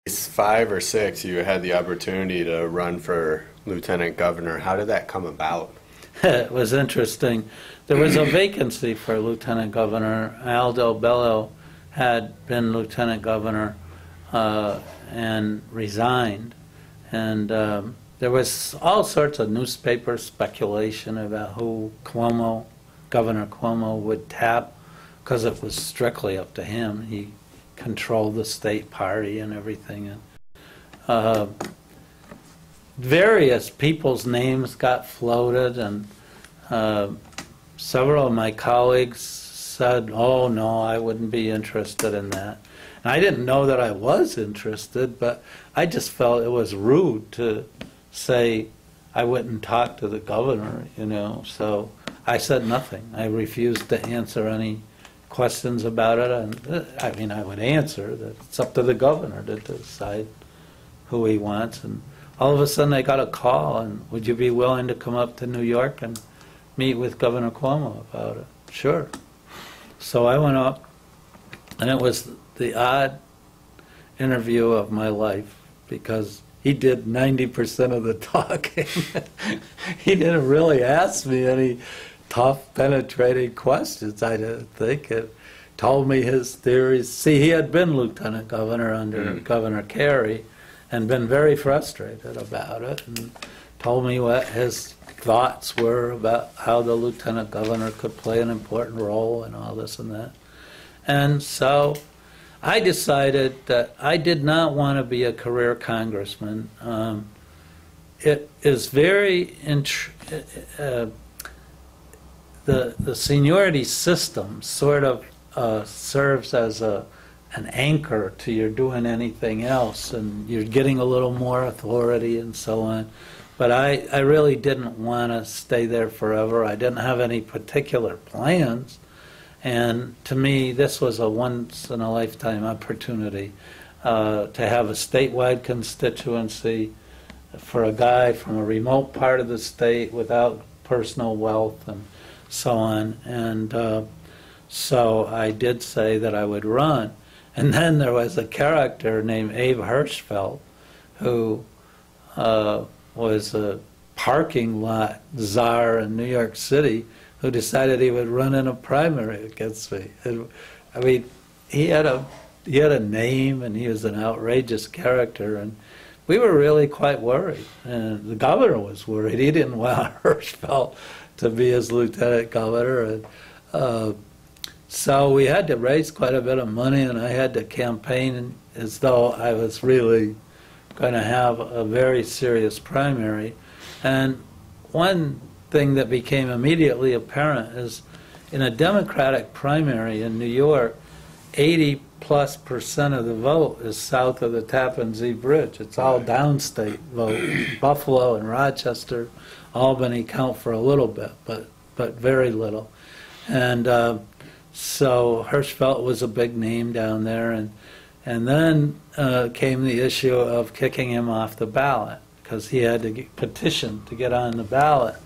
5 or 6, you had the opportunity to run for lieutenant governor. How did that come about? It was interesting. There was a vacancy for lieutenant governor. Al Del Bello had been lieutenant governor and resigned. And there was all sorts of newspaper speculation about who Governor Cuomo would tap, because it was strictly up to him. He controlled the state party and everything. And various people's names got floated, and several of my colleagues said, oh no, I wouldn't be interested in that. And I didn't know that I was interested, but I just felt it was rude to say I wouldn't talk to the governor, so I said nothing. I refused to answer any questions about it, and I would answer that it's up to the governor to decide who he wants. And all of a sudden I got a call, and would you be willing to come up to New York and meet with Governor Cuomo about it? Sure. So I went up, and it was the odd interview of my life, because he did 90% of the talking. He didn't really ask me any tough, penetrating questions, I didn't think. It told me his theories. See, he had been lieutenant governor under Governor Carey and been very frustrated about it, and told me what his thoughts were about how the lieutenant governor could play an important role and all this and that. And so I decided that I did not want to be a career congressman. It is very the seniority system sort of serves as an anchor to your doing anything else, and you're getting a little more authority and so on. But I really didn't want to stay there forever. I didn't have any particular plans. And to me, this was a once-in-a-lifetime opportunity to have a statewide constituency for a guy from a remote part of the state without personal wealth and so on. And so I did say that I would run. And then there was a character named Abe Hirschfeld, who was a parking lot czar in New York City, who decided he would run in a primary against me. And, he had a name, and he was an outrageous character, and we were really quite worried. And the governor was worried. He didn't want Hirschfeld to be his lieutenant governor. And so we had to raise quite a bit of money, and I had to campaign as though I was really going to have a very serious primary. And one thing that became immediately apparent is, in a Democratic primary in New York, 80+% of the vote is south of the Tappan Zee Bridge. It's all downstate vote. Buffalo and Rochester, Albany count for a little bit, but very little. And so Hirschfeld was a big name down there, and then came the issue of kicking him off the ballot, because he had to petition to get on the ballot.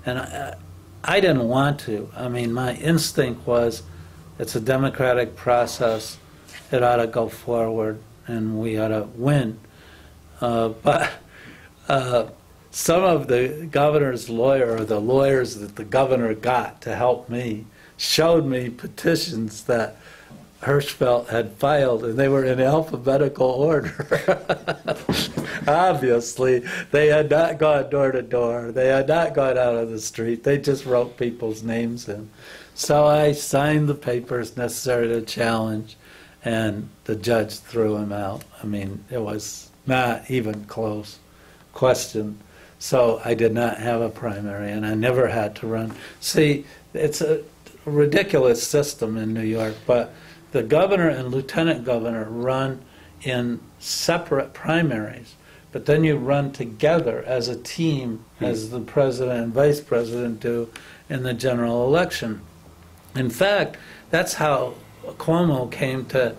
And I didn't want to. My instinct was, it's a democratic process, it ought to go forward, and we ought to win. But some of the governor's lawyer, or the lawyers that the governor got to help me, showed me petitions that Hirschfeld had filed, and they were in alphabetical order. Obviously, they had not gone door to door. They had not gone out on the street. They just wrote people's names in. So I signed the papers necessary to challenge, and the judge threw him out. It was not even close question. So I did not have a primary, and I never had to run. See, it's a ridiculous system in New York, but the governor and lieutenant governor run in separate primaries, but then you run together as a team, as the president and vice president do in the general election. In fact, that's how Cuomo came to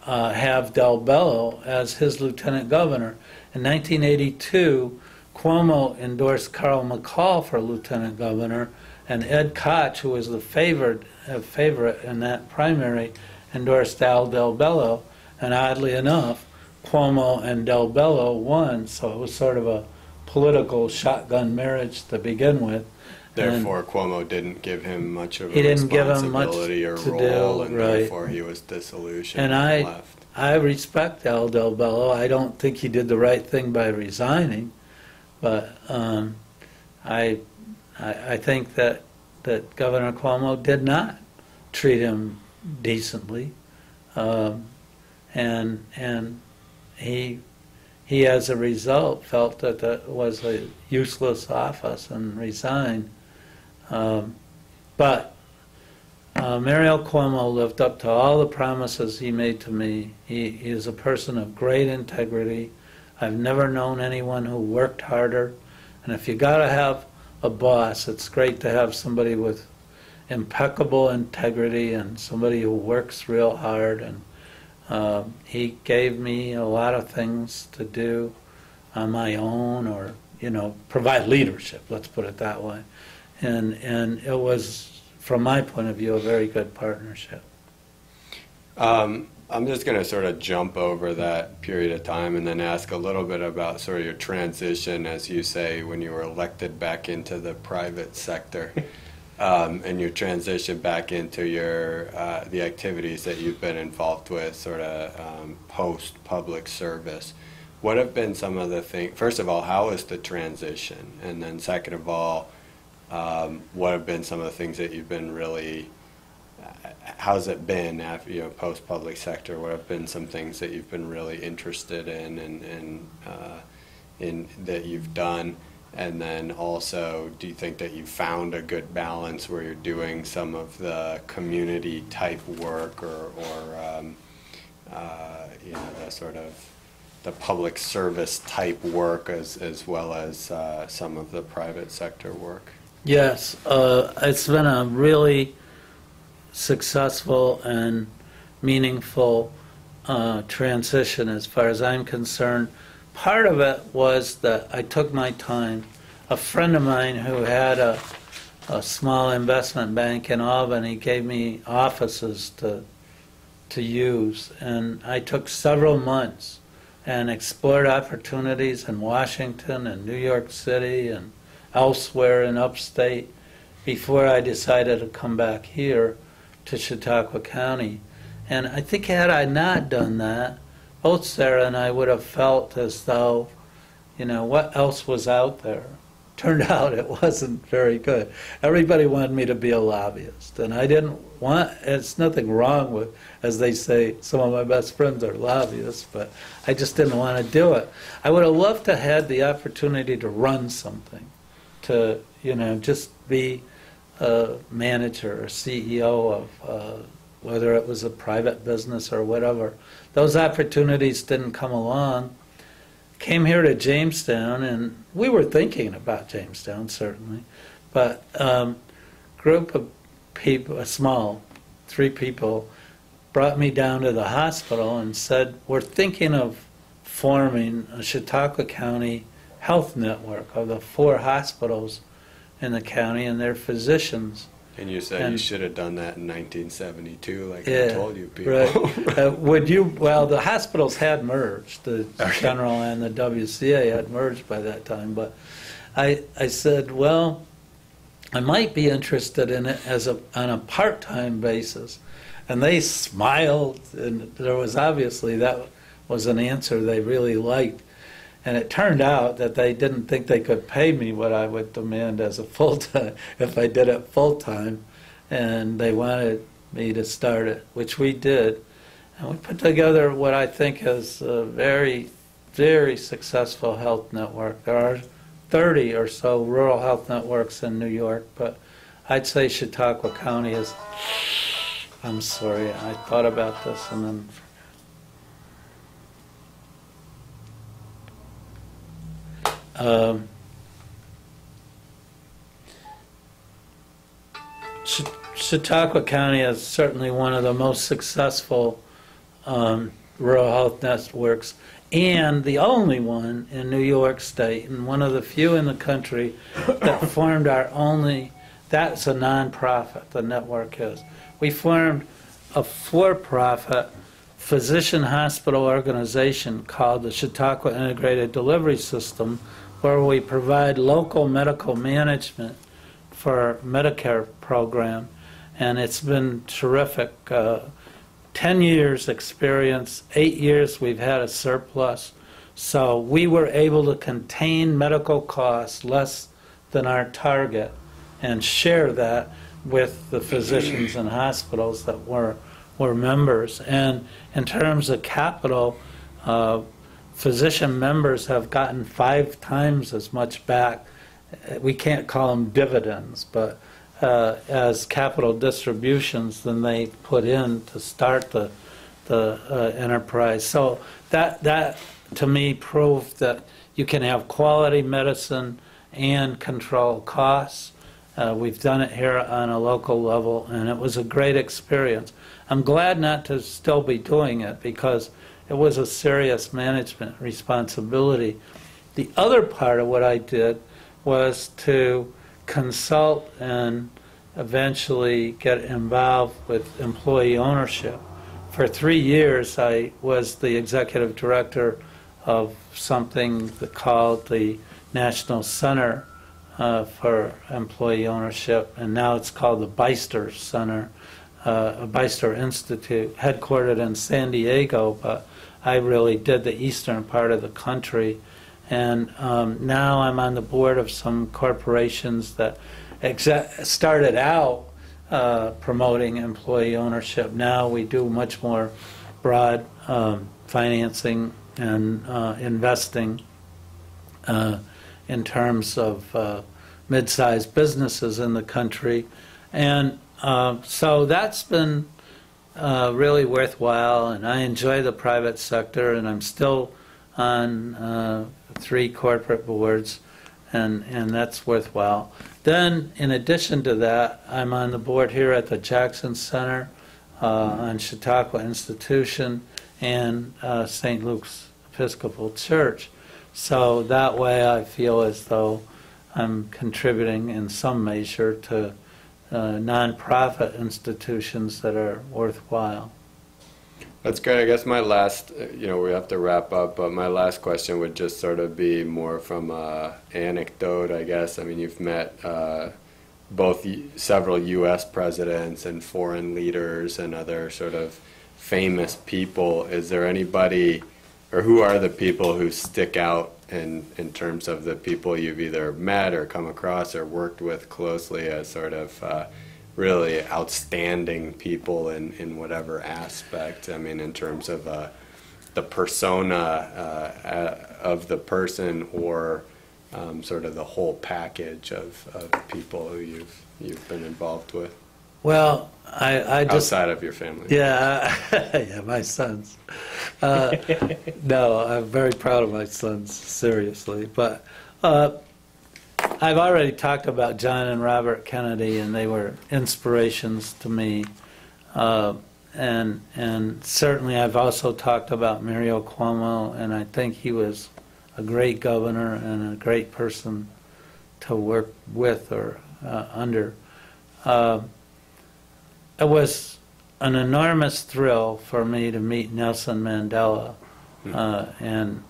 have Del Bello as his lieutenant governor. In 1982, Cuomo endorsed Carl McCall for lieutenant governor, and Ed Koch, who was the favorite in that primary, endorsed Al Del Bello. And oddly enough, Cuomo and Del Bello won, so it was sort of a political shotgun marriage to begin with. Therefore, Cuomo didn't give him much of a He didn't give him much responsibility or to role, do, and right. therefore he was disillusioned And and left. I respect Al Del Bello. I don't think he did the right thing by resigning, but I think that Governor Cuomo did not treat him decently, and he as a result felt that that was a useless office and resigned. But Mario Cuomo lived up to all the promises he made to me. He is a person of great integrity. I've never known anyone who worked harder. And if you got to have a boss, it's great to have somebody with impeccable integrity and somebody who works real hard. And he gave me a lot of things to do on my own, or provide leadership. Let's put it that way. And it was, from my point of view, a very good partnership. I'm just going to sort of jump over that period of time and then ask a little bit about sort of your transition, as you say, when you were elected back into the private sector, and your transition back into your the activities that you've been involved with, sort of post-public service. What have been some of the things? First of all, how is the transition? And then second of all, what have been some of the things that you've been really, how's it been after, post-public sector? What have been some things that you've been really interested in and that you've done? And then also, do you think that you found a good balance where you're doing some of the community type work or the sort of the public service type work as well as some of the private sector work? Yes, it's been a really successful and meaningful transition as far as I'm concerned. Part of it was that I took my time. A friend of mine who had a small investment bank in Albany gave me offices to use, and I took several months and explored opportunities in Washington and New York City and elsewhere in upstate before I decided to come back here to Chautauqua County. And I think had I not done that, both Sarah and I would have felt as though, what else was out there? Turned out it wasn't very good. Everybody wanted me to be a lobbyist, and I didn't want, it's nothing wrong with, as they say, some of my best friends are lobbyists, but I just didn't want to do it. I would have loved to have had the opportunity to run something, to, just be a manager or CEO of whether it was a private business or whatever. Those opportunities didn't come along. Came here to Jamestown, and we were thinking about Jamestown, certainly, but group of people, a small, 3 people, brought me down to the hospital and said, we're thinking of forming a Chautauqua County health network of the 4 hospitals in the county and their physicians. And you said you should have done that in 1972, like yeah, I told you people. Right. Well, the hospitals had merged. The General and the WCA had merged by that time. But I said, well, I might be interested in it on a part-time basis. And they smiled, and there was obviously, that was an answer they really liked. And it turned out that they didn't think they could pay me what I would demand as a full-time, if I did it full-time. And they wanted me to start it, which we did. And we put together what I think is a very, very successful health network. There are 30 or so rural health networks in New York, but I'd say Chautauqua County is, I'm sorry, I thought about this and then Chautauqua County is certainly one of the most successful rural health networks, and the only one in New York State, and one of the few in the country that formed our only, that's a nonprofit, the network is. We formed a for-profit physician hospital organization called the Chautauqua Integrated Delivery System, where we provide local medical management for Medicare program, and it's been terrific. 10 years experience, 8 years we've had a surplus. So we were able to contain medical costs less than our target and share that with the physicians and hospitals that were members. And in terms of capital, physician members have gotten 5 times as much back. We can't call them dividends, but as capital distributions than they put in to start the enterprise. So that to me proved that you can have quality medicine and control costs. We've done it here on a local level, and it was a great experience. I'm glad not to still be doing it because it was a serious management responsibility. The other part of what I did was to consult and eventually get involved with employee ownership. For 3 years, I was the executive director of something called the National Center for Employee Ownership, and now it's called the Beister Center, Beister Institute, headquartered in San Diego, but I really did the eastern part of the country. And now I'm on the board of some corporations that started out promoting employee ownership. Now we do much more broad financing and investing in terms of mid-sized businesses in the country. And so that's been really worthwhile, and I enjoy the private sector, and I'm still on 3 corporate boards, and that's worthwhile. Then, in addition to that, I'm on the board here at the Jackson Center, on Chautauqua Institution, and St. Luke's Episcopal Church. So that way I feel as though I'm contributing in some measure to nonprofit institutions that are worthwhile. That's great. I guess my last, we have to wrap up, but my last question would just sort of be more from an anecdote, I guess. I mean, you've met several U.S. presidents and foreign leaders and other sort of famous people. Is there anybody, or who are the people who stick out in terms of the people you've either met or come across or worked with closely as sort of really outstanding people in whatever aspect? I mean, in terms of the persona of the person, or sort of the whole package of people who you've been involved with. Well, I just... Outside of your family. Yeah, yeah, my sons. No, I'm very proud of my sons, seriously. But I've already talked about John and Robert Kennedy, and they were inspirations to me. And certainly I've also talked about Mario Cuomo, and I think he was a great governor and a great person to work with or under. It was an enormous thrill for me to meet Nelson Mandela, and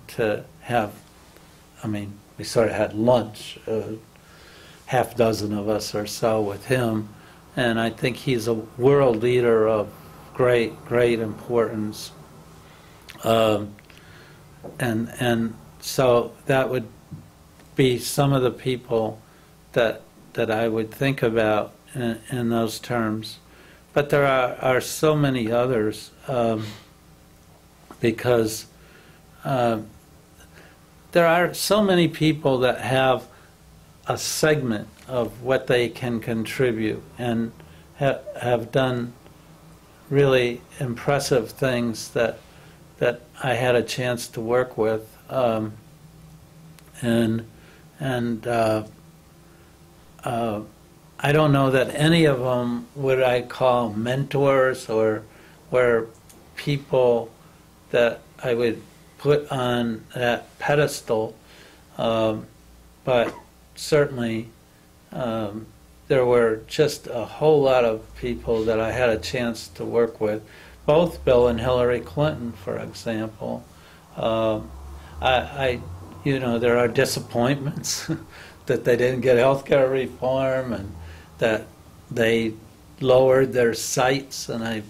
to have, I mean, we sort of had lunch, half dozen of us or so with him, and I think he's a world leader of great importance. And so that would be some of the people that I would think about in those terms. But there are so many others, because there are so many people that have a segment of what they can contribute and have done really impressive things that I had a chance to work with, I don't know that any of them would I call mentors or were people that I would put on that pedestal, but certainly there were just a whole lot of people that I had a chance to work with. both Bill and Hillary Clinton, for example. There are disappointments that they didn't get health care reform and that they lowered their sights, and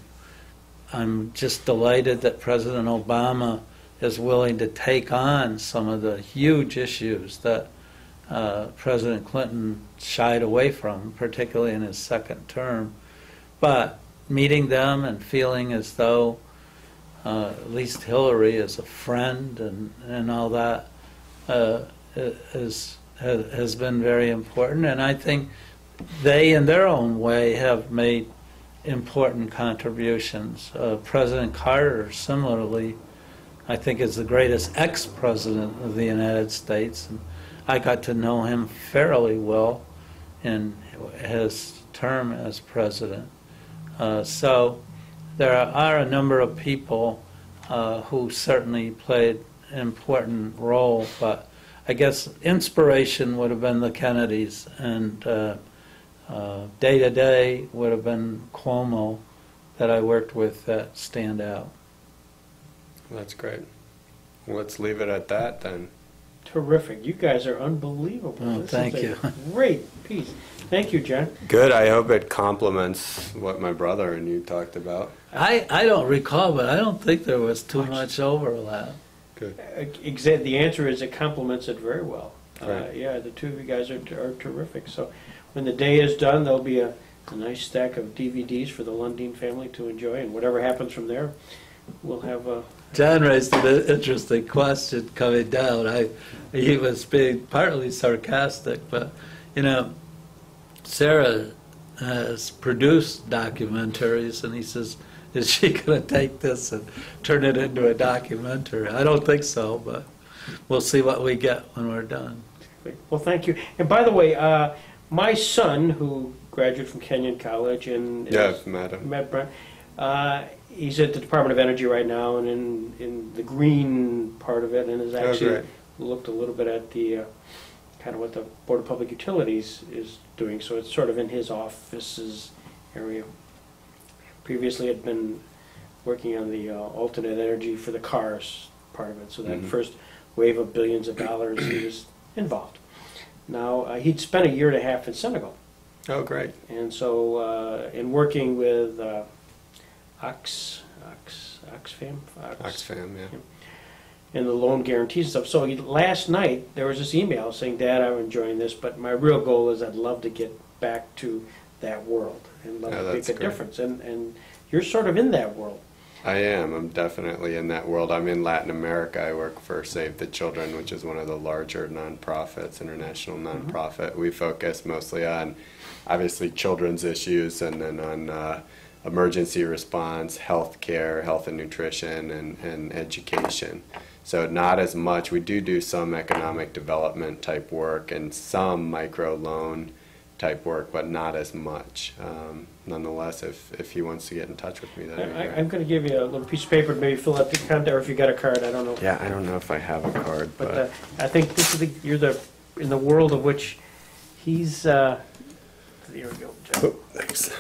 I'm just delighted that President Obama is willing to take on some of the huge issues that President Clinton shied away from, particularly in his second term. But meeting them and feeling as though at least Hillary is a friend and all that has been very important. And I think they, in their own way, have made important contributions. President Carter, similarly, I think is the greatest ex-president of the United States. And I got to know him fairly well in his term as president. So there are a number of people who certainly played an important role, but I guess inspiration would have been the Kennedys, and day-to-day would have been Cuomo that I worked with that stand out. That's great. Well, let's leave it at that then. Terrific. You guys are unbelievable. Oh, thank you. Great piece. Thank you, John. Good. I hope it complements what my brother and you talked about. I don't recall, but I don't think there was too much overlap. Good. The answer is it complements it very well. Right. Yeah, the two of you guys are terrific. So when the day is done, there'll be a nice stack of DVDs for the Lundine family to enjoy, and whatever happens from there, we'll have a... John raised an interesting question coming down. He was being partly sarcastic, but, Sarah has produced documentaries, and he says, is she going to take this and turn it into a documentary? I don't think so, but we'll see what we get when we're done. Well, thank you. And by the way, my son, who graduated from Kenyon College and Yes, madam. met Brent, he's at the Department of Energy right now, and in the green part of it, and has actually looked a little bit at the kind of what the Board of Public Utilities is doing. So it's sort of in his office's area. Previously, had been working on the alternate energy for the cars part of it. So that first wave of billions of dollars, he was involved. Now he'd spent a year and a half in Senegal. Oh, great. And so in working with Oxfam, yeah. and the loan guarantees and stuff. So last night there was this email saying, "Dad, I'm enjoying this, but my real goal is I'd love to get back to that world and love to make a difference." And you're sort of in that world. I am. I'm definitely in that world. I'm in Latin America. I work for Save the Children, which is one of the larger nonprofits, international nonprofit. We focus mostly on, obviously, children's issues, and then on emergency response, health care, health and nutrition, and education. So not as much. We do some economic development type work and some micro loan type work, but not as much. Nonetheless, if he wants to get in touch with me, that'd be great. I'm going to give you a little piece of paper to maybe fill out the contact, or if you got a card, I don't know. Yeah, I don't know if I have a card, but I think this is you're in the world of which he's. There we go, John. Oh, thanks.